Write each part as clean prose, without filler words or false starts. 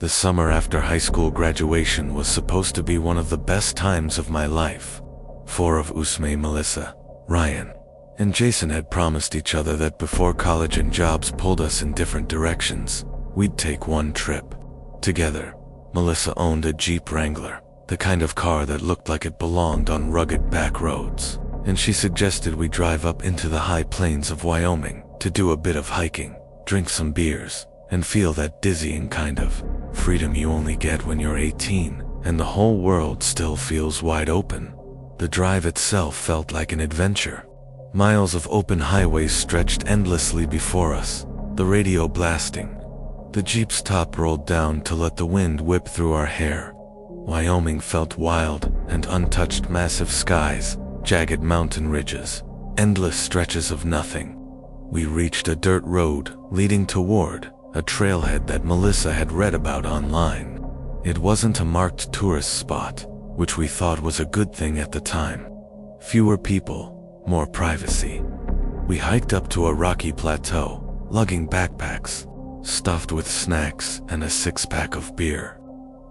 The summer after high school graduation was supposed to be one of the best times of my life. Four of us, Melissa, Ryan, and Jason had promised each other that before college and jobs pulled us in different directions, we'd take one trip. Together. Melissa owned a Jeep Wrangler, the kind of car that looked like it belonged on rugged back roads, and she suggested we drive up into the high plains of Wyoming to do a bit of hiking, drink some beers, and feel that dizzying kind of freedom you only get when you're 18 and the whole world still feels wide open. The drive itself felt like an adventure. Miles of open highways stretched endlessly before us, the radio blasting. The Jeep's top rolled down to let the wind whip through our hair. Wyoming felt wild and untouched, massive skies, jagged mountain ridges, endless stretches of nothing. We reached a dirt road leading toward a trailhead that Melissa had read about online. It wasn't a marked tourist spot, which we thought was a good thing at the time. Fewer people, more privacy. We hiked up to a rocky plateau, lugging backpacks, stuffed with snacks and a six-pack of beer.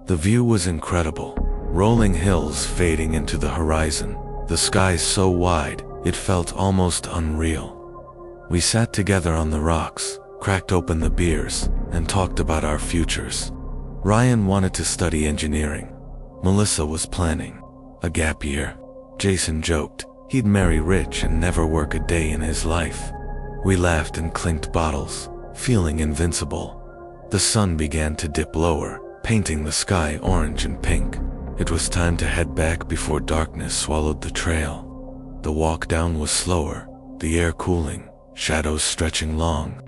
The view was incredible, rolling hills fading into the horizon, the skies so wide it felt almost unreal. We sat together on the rocks, cracked open the beers, and talked about our futures. Ryan wanted to study engineering. Melissa was planning a gap year. Jason joked he'd marry rich and never work a day in his life. We laughed and clinked bottles, feeling invincible. The sun began to dip lower, painting the sky orange and pink. It was time to head back before darkness swallowed the trail. The walk down was slower, the air cooling, shadows stretching long.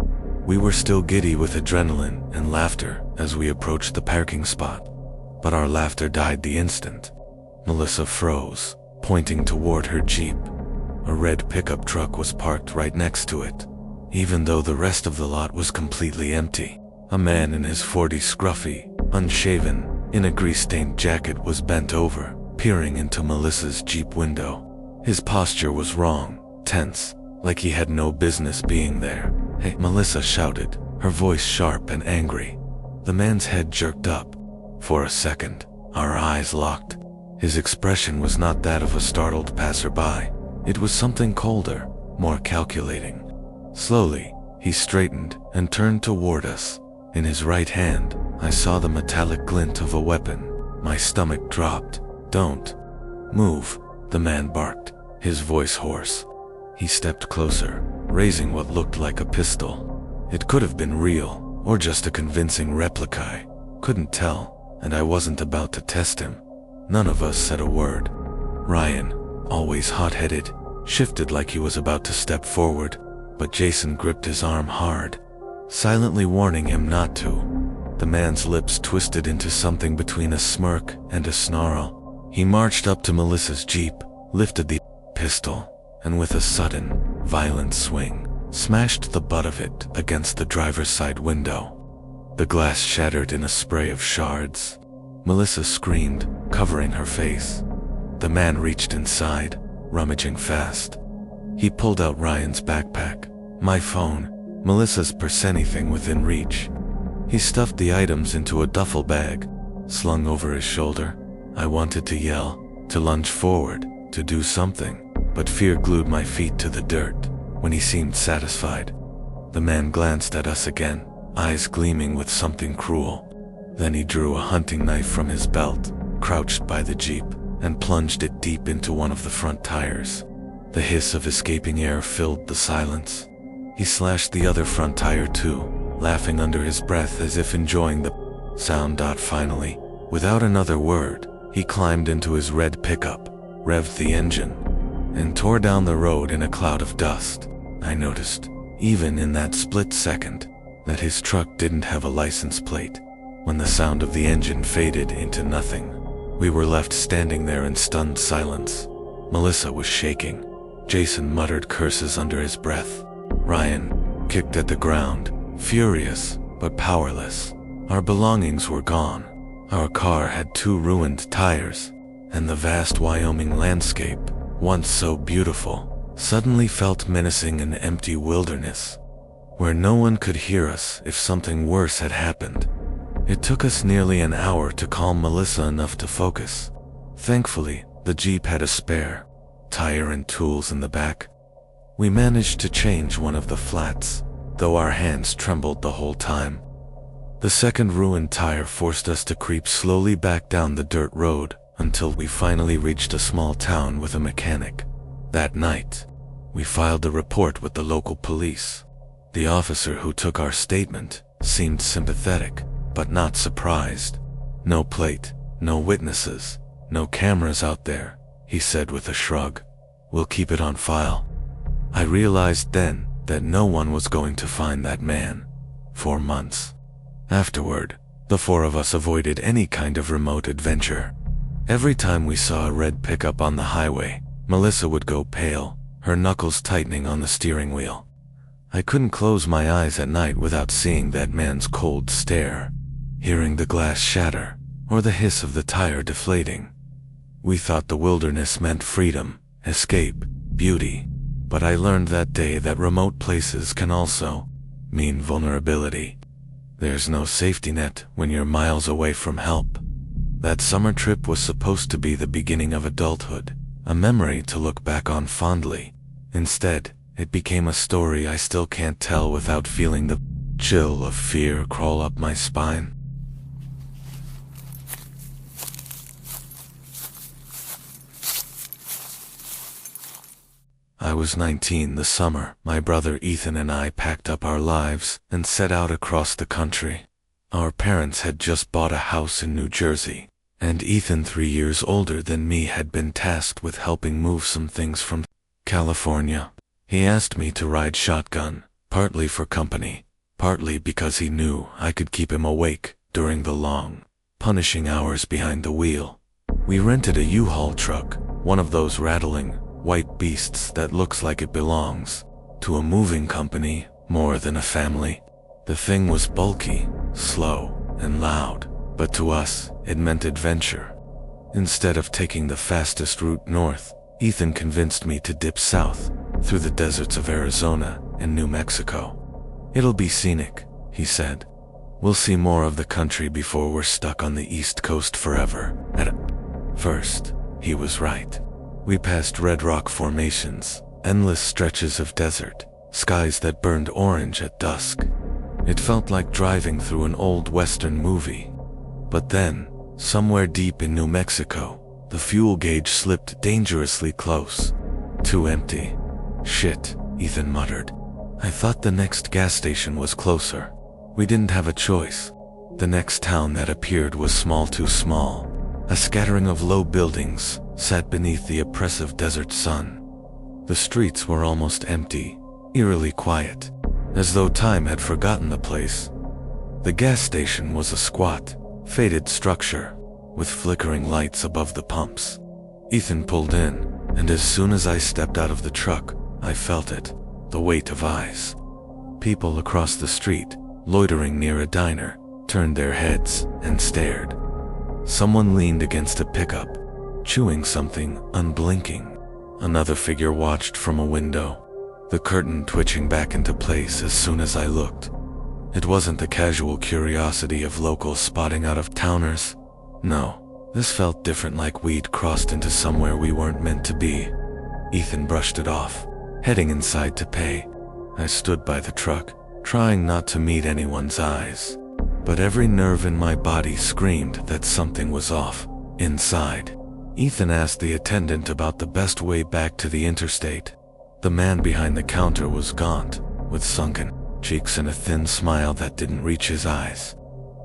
We were still giddy with adrenaline and laughter as we approached the parking spot, but our laughter died the instant. Melissa froze, pointing toward her Jeep. A red pickup truck was parked right next to it, even though the rest of the lot was completely empty. A man in his 40s, scruffy, unshaven, in a grease-stained jacket was bent over, peering into Melissa's Jeep window. His posture was wrong, tense, like he had no business being there. "Hey," Melissa shouted, her voice sharp and angry. The man's head jerked up. For a second, our eyes locked. His expression was not that of a startled passerby. It was something colder, more calculating. Slowly, he straightened and turned toward us. In his right hand, I saw the metallic glint of a weapon. My stomach dropped. "Don't move," the man barked, his voice hoarse. He stepped closer, raising what looked like a pistol. It could have been real, or just a convincing replica. I couldn't tell, and I wasn't about to test him. None of us said a word. Ryan, always hot-headed, shifted like he was about to step forward, but Jason gripped his arm hard, silently warning him not to. The man's lips twisted into something between a smirk and a snarl. He marched up to Melissa's Jeep, lifted the pistol, and with a sudden, violent swing, smashed the butt of it against the driver's side window. The glass shattered in a spray of shards. Melissa screamed, covering her face. The man reached inside, rummaging fast. He pulled out Ryan's backpack, my phone, Melissa's purse, anything within reach. He stuffed the items into a duffel bag, slung over his shoulder. I wanted to yell, to lunge forward, to do something, but fear glued my feet to the dirt. When he seemed satisfied, the man glanced at us again, eyes gleaming with something cruel. Then he drew a hunting knife from his belt, crouched by the Jeep, and plunged it deep into one of the front tires. The hiss of escaping air filled the silence. He slashed the other front tire too, laughing under his breath as if enjoying the sound. Finally, without another word, he climbed into his red pickup, revved the engine, and tore down the road in a cloud of dust. I noticed, even in that split second, that his truck didn't have a license plate. When the sound of the engine faded into nothing, we were left standing there in stunned silence. Melissa was shaking. Jason muttered curses under his breath. Ryan kicked at the ground, furious but powerless. Our belongings were gone. Our car had 2 ruined tires, and the vast Wyoming landscape, once so beautiful, suddenly felt menacing, an empty wilderness, where no one could hear us if something worse had happened. It took us nearly an hour to calm Melissa enough to focus. Thankfully, the Jeep had a spare tire and tools in the back. We managed to change one of the flats, though our hands trembled the whole time. The second ruined tire forced us to creep slowly back down the dirt road until we finally reached a small town with a mechanic. That night, we filed a report with the local police. The officer who took our statement seemed sympathetic, but not surprised. "No plate, no witnesses, no cameras out there," he said with a shrug. "We'll keep it on file." I realized then that no one was going to find that man for months. Afterward, the four of us avoided any kind of remote adventure. Every time we saw a red pickup on the highway, Melissa would go pale, her knuckles tightening on the steering wheel. I couldn't close my eyes at night without seeing that man's cold stare, hearing the glass shatter, or the hiss of the tire deflating. We thought the wilderness meant freedom, escape, beauty, but I learned that day that remote places can also mean vulnerability. There's no safety net when you're miles away from help. That summer trip was supposed to be the beginning of adulthood, a memory to look back on fondly. Instead, it became a story I still can't tell without feeling the chill of fear crawl up my spine. I was 19 the summer. My brother Ethan and I packed up our lives and set out across the country. Our parents had just bought a house in New Jersey, and Ethan, 3 years older than me, had been tasked with helping move some things from California. He asked me to ride shotgun, partly for company, partly because he knew I could keep him awake during the long, punishing hours behind the wheel. We rented a U-Haul truck, one of those rattling, white beasts that looks like it belongs to a moving company more than a family. The thing was bulky, slow, and loud, but to us, it meant adventure. Instead of taking the fastest route north, Ethan convinced me to dip south, through the deserts of Arizona and New Mexico. "It'll be scenic," he said. "We'll see more of the country before we're stuck on the East Coast forever." At first, he was right. We passed red rock formations, endless stretches of desert, skies that burned orange at dusk. It felt like driving through an old Western movie. But then, somewhere deep in New Mexico, the fuel gauge slipped dangerously close. "Too empty." "Shit," Ethan muttered. "I thought the next gas station was closer." We didn't have a choice. The next town that appeared was too small. A scattering of low buildings sat beneath the oppressive desert sun. The streets were almost empty, eerily quiet, as though time had forgotten the place. The gas station was a squat, faded structure, with flickering lights above the pumps. Ethan pulled in, and as soon as I stepped out of the truck, I felt it, the weight of eyes. People across the street, loitering near a diner, turned their heads and stared. Someone leaned against a pickup, chewing something unblinking. Another figure watched from a window, the curtain twitching back into place as soon as I looked. It wasn't the casual curiosity of locals spotting out-of-towners. No, this felt different, like we'd crossed into somewhere we weren't meant to be. Ethan brushed it off, heading inside to pay. I stood by the truck, trying not to meet anyone's eyes, but every nerve in my body screamed that something was off. Inside, Ethan asked the attendant about the best way back to the interstate. The man behind the counter was gaunt, with sunken cheeks and a thin smile that didn't reach his eyes.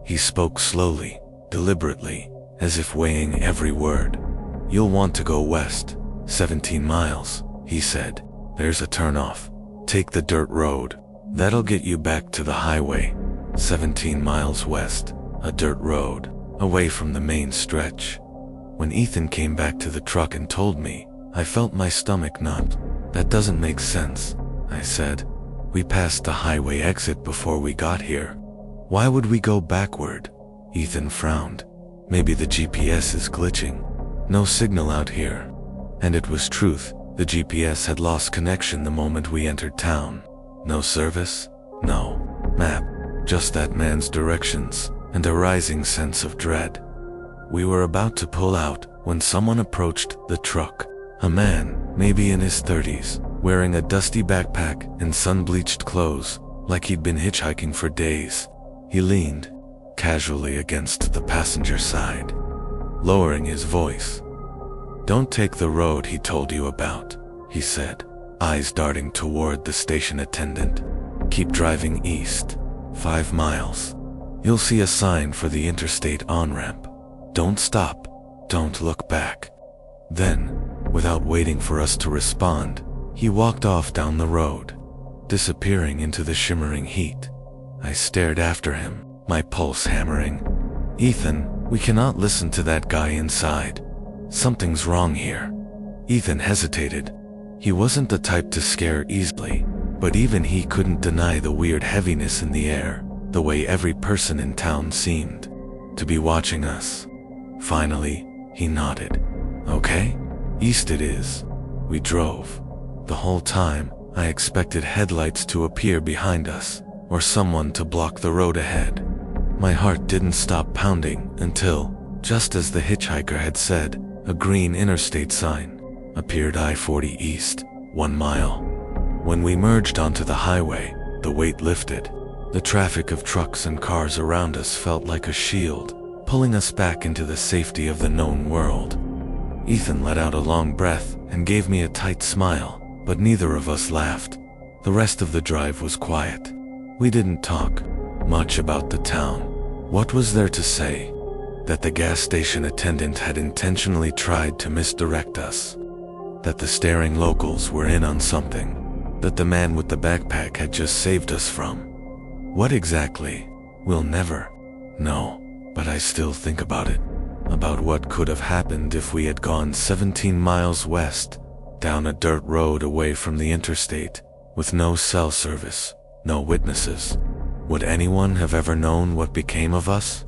He spoke slowly, deliberately, as if weighing every word. "You'll want to go west, 17 miles, he said. "There's a turnoff. Take the dirt road. That'll get you back to the highway. 17 miles west, a dirt road, away from the main stretch." When Ethan came back to the truck and told me, I felt my stomach knot. "That doesn't make sense," I said. "We passed the highway exit before we got here. Why would we go backward?" Ethan frowned. "Maybe the GPS is glitching. No signal out here." And it was truth. The GPS had lost connection the moment we entered town. No service, no map, just that man's directions, and a rising sense of dread. We were about to pull out when someone approached the truck. A man, maybe in his 30s, wearing a dusty backpack and sun-bleached clothes, like he'd been hitchhiking for days. He leaned casually against the passenger side, lowering his voice. "Don't take the road he told you about," he said, eyes darting toward the station attendant. "Keep driving east, 5 miles. You'll see a sign for the interstate on-ramp. Don't stop, don't look back." Then, without waiting for us to respond, he walked off down the road, disappearing into the shimmering heat. I stared after him, my pulse hammering. "Ethan, we cannot listen to that guy inside. Something's wrong here." Ethan hesitated. He wasn't the type to scare easily, but even he couldn't deny the weird heaviness in the air, the way every person in town seemed to be watching us. Finally, he nodded. "Okay, east it is." We drove. The whole time, I expected headlights to appear behind us, or someone to block the road ahead. My heart didn't stop pounding until, just as the hitchhiker had said, a green interstate sign appeared. I-40 east, 1 mile. When we merged onto the highway, the weight lifted. The traffic of trucks and cars around us felt like a shield, pulling us back into the safety of the known world. Ethan let out a long breath and gave me a tight smile, but neither of us laughed. The rest of the drive was quiet. We didn't talk much about the town. What was there to say? That the gas station attendant had intentionally tried to misdirect us. That the staring locals were in on something. That the man with the backpack had just saved us from. What exactly? We'll never know. But I still think about it. About what could have happened if we had gone 17 miles west, down a dirt road away from the interstate, with no cell service, no witnesses. Would anyone have ever known what became of us?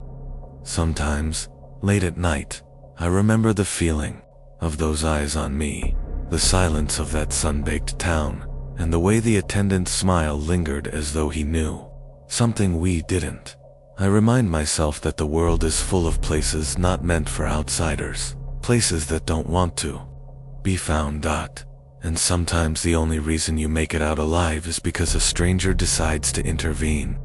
Sometimes, late at night, I remember the feeling of those eyes on me, the silence of that sun-baked town, and the way the attendant's smile lingered as though he knew something we didn't. I remind myself that the world is full of places not meant for outsiders, places that don't want to be found. And sometimes the only reason you make it out alive is because a stranger decides to intervene.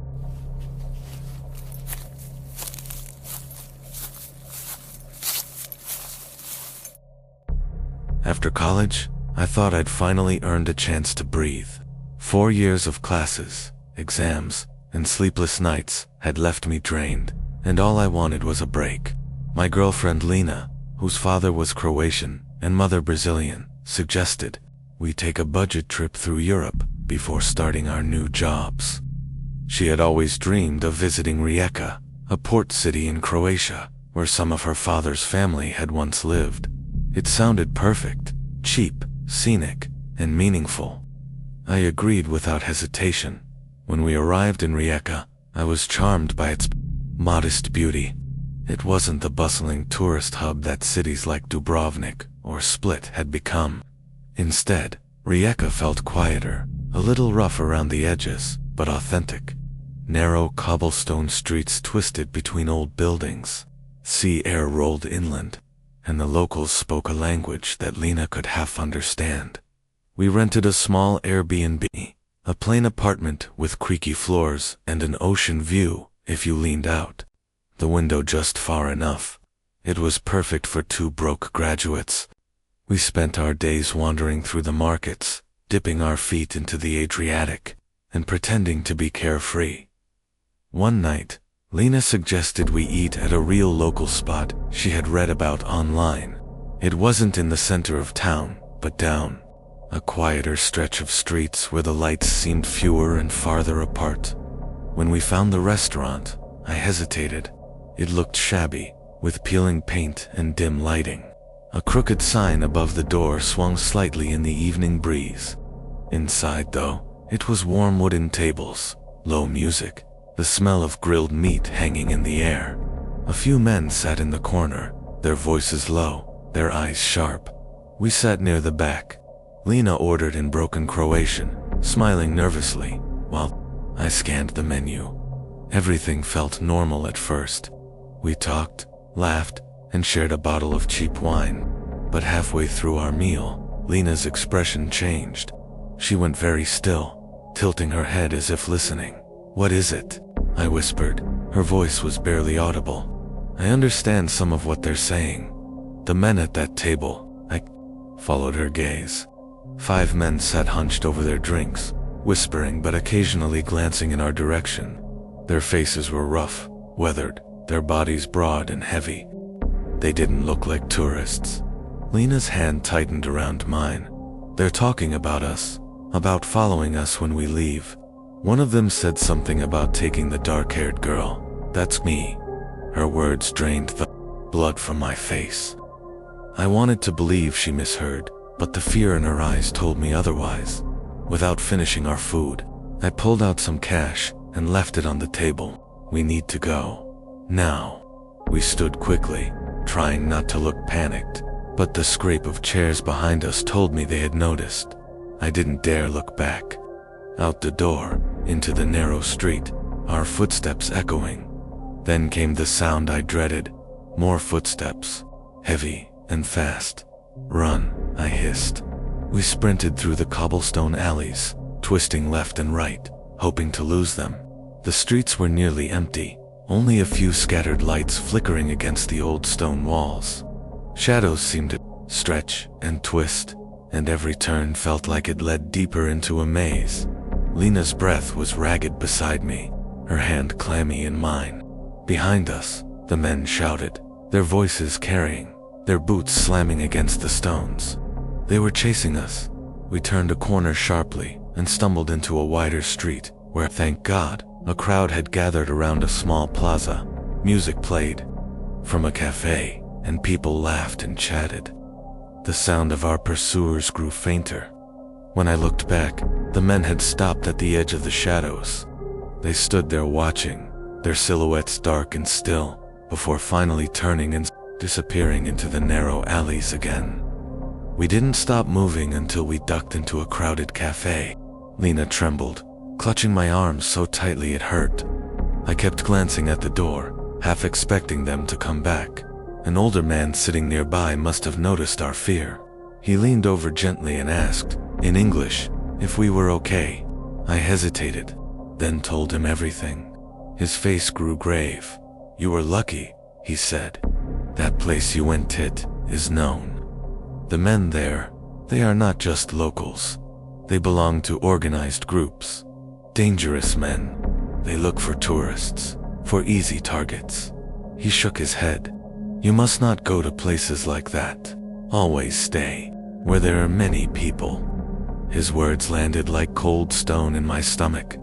After college, I thought I'd finally earned a chance to breathe. 4 years of classes, exams, and sleepless nights had left me drained, and all I wanted was a break. My girlfriend Lena, whose father was Croatian and mother Brazilian, suggested we take a budget trip through Europe before starting our new jobs. She had always dreamed of visiting Rijeka, a port city in Croatia, where some of her father's family had once lived. It sounded perfect, cheap, scenic, and meaningful. I agreed without hesitation. When we arrived in Rijeka, I was charmed by its modest beauty. It wasn't the bustling tourist hub that cities like Dubrovnik or Split had become. Instead, Rijeka felt quieter, a little rough around the edges, but authentic. Narrow cobblestone streets twisted between old buildings. Sea air rolled inland, and the locals spoke a language that Lena could half understand. We rented a small Airbnb, a plain apartment with creaky floors and an ocean view if you leaned out the window just far enough. It was perfect for 2 broke graduates. We spent our days wandering through the markets, dipping our feet into the Adriatic, and pretending to be carefree. One night, Lena suggested we eat at a real local spot she had read about online. It wasn't in the center of town, but down a quieter stretch of streets where the lights seemed fewer and farther apart. When we found the restaurant, I hesitated. It looked shabby, with peeling paint and dim lighting. A crooked sign above the door swung slightly in the evening breeze. Inside, though, it was warm wooden tables, low music, the smell of grilled meat hanging in the air. A few men sat in the corner, their voices low, their eyes sharp. We sat near the back. Lena ordered in broken Croatian, smiling nervously, while I scanned the menu. Everything felt normal at first. We talked, laughed, and shared a bottle of cheap wine. But halfway through our meal, Lena's expression changed. She went very still, tilting her head as if listening. "What is it?" I whispered. Her voice was barely audible. "I understand some of what they're saying. The men at that table," I followed her gaze. 5 men sat hunched over their drinks, whispering but occasionally glancing in our direction. Their faces were rough, weathered, their bodies broad and heavy. They didn't look like tourists. Lena's hand tightened around mine. "They're talking about us, about following us when we leave. One of them said something about taking the dark-haired girl. That's me." Her words drained the blood from my face. I wanted to believe she misheard, but the fear in her eyes told me otherwise. Without finishing our food, I pulled out some cash and left it on the table. "We need to go. Now." We stood quickly, trying not to look panicked, but the scrape of chairs behind us told me they had noticed. I didn't dare look back. Out the door, into the narrow street, our footsteps echoing. Then came the sound I dreaded. More footsteps, heavy and fast. "Run," I hissed. We sprinted through the cobblestone alleys, twisting left and right, hoping to lose them. The streets were nearly empty, only a few scattered lights flickering against the old stone walls. Shadows seemed to stretch and twist, and every turn felt like it led deeper into a maze. Lena's breath was ragged beside me, her hand clammy in mine. Behind us, the men shouted, their voices carrying, their boots slamming against the stones. They were chasing us. We turned a corner sharply and stumbled into a wider street where, thank God, a crowd had gathered around a small plaza. Music played from a cafe, and people laughed and chatted. The sound of our pursuers grew fainter. When I looked back, the men had stopped at the edge of the shadows. They stood there watching, their silhouettes dark and still, before finally turning and disappearing into the narrow alleys again. We didn't stop moving until we ducked into a crowded cafe. Lena trembled, clutching my arms so tightly it hurt. I kept glancing at the door, half expecting them to come back. An older man sitting nearby must have noticed our fear. He leaned over gently and asked, in English, if we were okay. I hesitated, then told him everything. His face grew grave. "You were lucky," he said. "That place you went to is known. The men there, they are not just locals. They belong to organized groups. Dangerous men. They look for tourists, for easy targets." He shook his head. "You must not go to places like that. Always stay where there are many people." His words landed like cold stone in my stomach.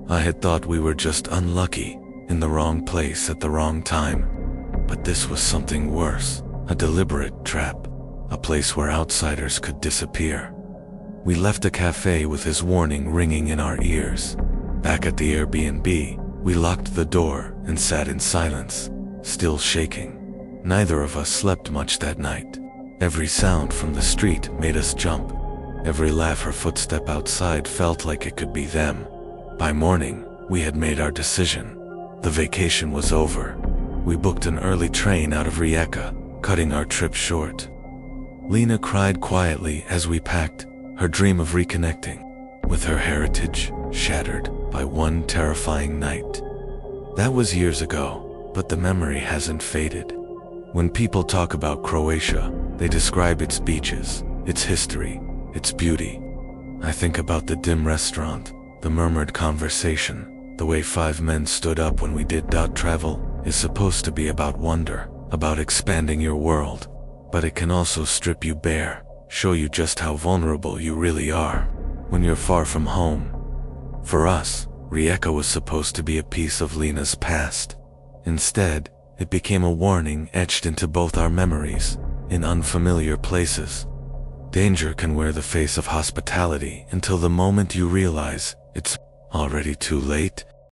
I had thought we were just unlucky, in the wrong place at the wrong time. But this was something worse, a deliberate trap, a place where outsiders could disappear. We left the cafe with his warning ringing in our ears. Back at the Airbnb, we locked the door and sat in silence, still shaking. Neither of us slept much that night. Every sound from the street made us jump. Every laugh or footstep outside felt like it could be them. By morning, we had made our decision. The vacation was over. We booked an early train out of Rijeka, cutting our trip short. Lena cried quietly as we packed, her dream of reconnecting with her heritage shattered by one terrifying night. That was years ago, but the memory hasn't faded. When people talk about Croatia, they describe its beaches, its history, its beauty. I think about the dim restaurant, the murmured conversation, the way 5 men stood up when we did. Travel is supposed to be about wonder, about expanding your world, but it can also strip you bare, show you just how vulnerable you really are when you're far from home. For us, Rijeka was supposed to be a piece of Lena's past. Instead, it became a warning etched into both our memories, in unfamiliar places. Danger can wear the face of hospitality until the moment you realize it's already too late.